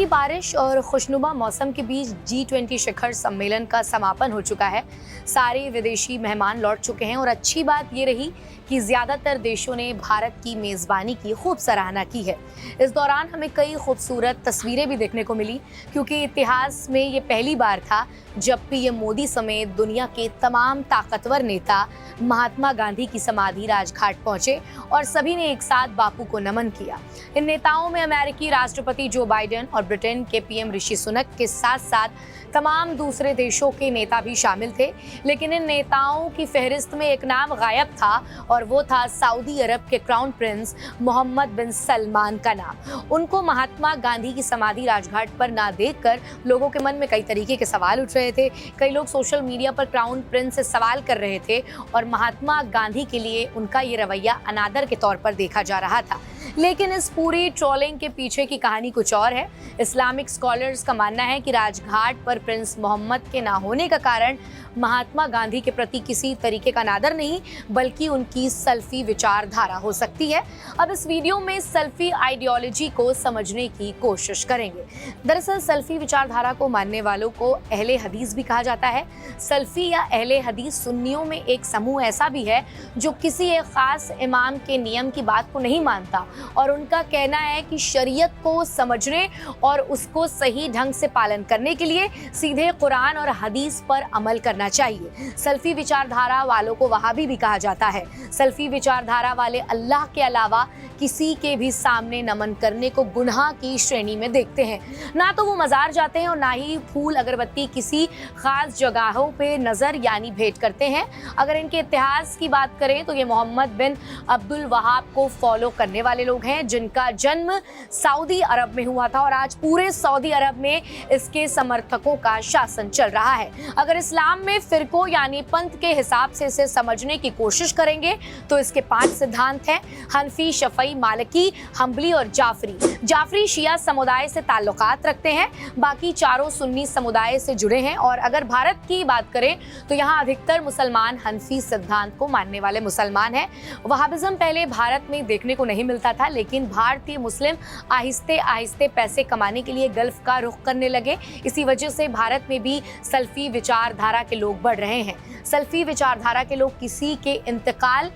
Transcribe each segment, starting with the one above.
बारिश और खुशनुमा मौसम के बीच G20 शिखर सम्मेलन का समापन हो चुका है। सारे विदेशी मेहमान लौट चुके हैं और अच्छी बात ये रही कि ज़्यादातर देशों ने भारत की मेज़बानी की खूब सराहना की है। इस दौरान हमें कई खूबसूरत तस्वीरें भी देखने को मिली, क्योंकि इतिहास में ये पहली बार था जब पीएम मोदी समेत दुनिया के तमाम ताकतवर नेता महात्मा गांधी की समाधि राजघाट पहुंचे और सभी ने एक साथ बापू को नमन किया। इन नेताओं में अमेरिकी राष्ट्रपति जो बाइडेन और ब्रिटेन के पीएम ऋषि सुनक के साथ साथ तमाम दूसरे देशों के नेता भी शामिल थे, लेकिन इन नेताओं की फहरिस्त में एक नाम गायब था और वो था सऊदी अरब के क्राउन प्रिंस मोहम्मद बिन सलमान का नाम। उनको महात्मा गांधी की समाधि राजघाट पर ना देखकर लोगों के मन में कई तरीके के सवाल उठ रहे थे। कई लोग सोशल मीडिया पर क्राउन प्रिंस से सवाल कर रहे थे और महात्मा गांधी के लिए उनका ये रवैया अनादर के तौर पर देखा जा रहा था। लेकिन इस पूरी ट्रोलिंग के पीछे की कहानी कुछ और है। इस्लामिक स्कॉलर्स का मानना है कि राजघाट पर प्रिंस मोहम्मद के ना होने का कारण महात्मा गांधी के प्रति किसी तरीके का अनादर नहीं, बल्कि उनकी सल्फी विचारधारा हो सकती है। अब इस वीडियो में सल्फी आइडियोलॉजी को समझने की कोशिश करेंगे। दरअसल सल्फी विचारधारा को मानने वालों को अहले हदीस भी कहा जाता है। सल्फी या अहले हदीस सुन्नियों में एक समूह ऐसा भी है जो किसी एक खास इमाम के नियम की बात को नहीं मानता और उनका कहना है कि शरीयत को समझने और उसको सही ढंग से पालन करने के लिए सीधे कुरान और हदीस पर अमल करना चाहिए। सल्फी विचारधारा वालों को वहाबी भी कहा जाता है। सल्फी विचारधारा वाले अल्लाह के अलावा किसी के भी सामने नमन करने को गुनाह की श्रेणी में देखते हैं। ना तो वो मज़ार जाते हैं और ना ही फूल अगरबत्ती किसी खास जगहों पे नज़र यानी भेंट करते हैं। अगर इनके इतिहास की बात करें तो ये मोहम्मद बिन अब्दुल वहाब को फॉलो करने वाले लोग हैं, जिनका जन्म सऊदी अरब में हुआ था और आज पूरे सऊदी अरब में इसके समर्थकों का शासन चल रहा है। अगर इस्लाम में फिरकों यानी पंथ के हिसाब से इसे समझने की कोशिश करेंगे तो इसके 5 सिद्धांत हैं: हनफी, शफई, मालिकी, हम्बली और जाफरी शिया समुदाय से ताल्लुकात रखते हैं, बाकी चारों सुन्नी समुदाय से जुड़े हैं। और अगर भारत की बात करें तो यहाँ अधिकतर मुसलमान हनफी सिद्धांत को मानने वाले मुसलमान हैं। वहाबिज्म पहले भारत में देखने को नहीं मिलता था, लेकिन भारतीय मुस्लिम आहिस्ते आहिस्ते पैसे कमाने के लिए गल्फ का रुख करने लगे। इसी वजह से भारत में भी सल्फी विचारधारा के लोग बढ़ रहे हैं। सल्फी विचारधारा के लोग किसी के इंतकाल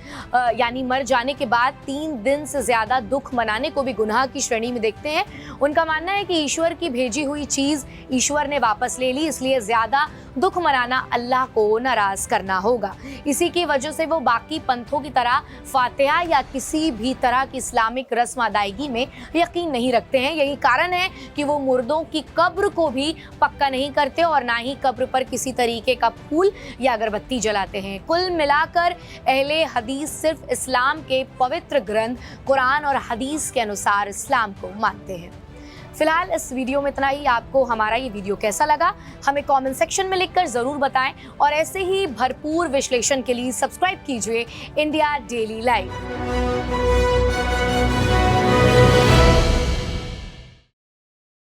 यानी मर जाने के बाद 3 दिन से ज़्यादा दुख मनाने को भी गुनाह की श्रेणी में देखते हैं। उनका मानना है कि ईश्वर की भेजी हुई चीज़ ईश्वर ने वापस ले ली, इसलिए ज़्यादा दुख मनाना अल्लाह को नाराज़ करना होगा। इसी की वजह से वो बाकी पंथों की तरह फातिहा या किसी भी तरह की इस्लामिक रस्म अदायगी में यकीन नहीं रखते हैं। यही कारण है कि वो मुर्दों की कब्र को भी पक्का नहीं करते और ना ही कब्र पर किसी तरीके का फूल या अगरबत्ती जलाते हैं। कुल मिलाकर अहले हदीस सिर्फ इस्लाम के पवित्र ग्रंथ कुरान और हदीस के अनुसार इस्लाम को मानते हैं। फिलहाल इस वीडियो में इतना ही। आपको हमारा ये वीडियो कैसा लगा हमें कमेंट सेक्शन में लिखकर ज़रूर बताएं और ऐसे ही भरपूर विश्लेषण के लिए सब्सक्राइब कीजिए इंडिया डेली लाइव।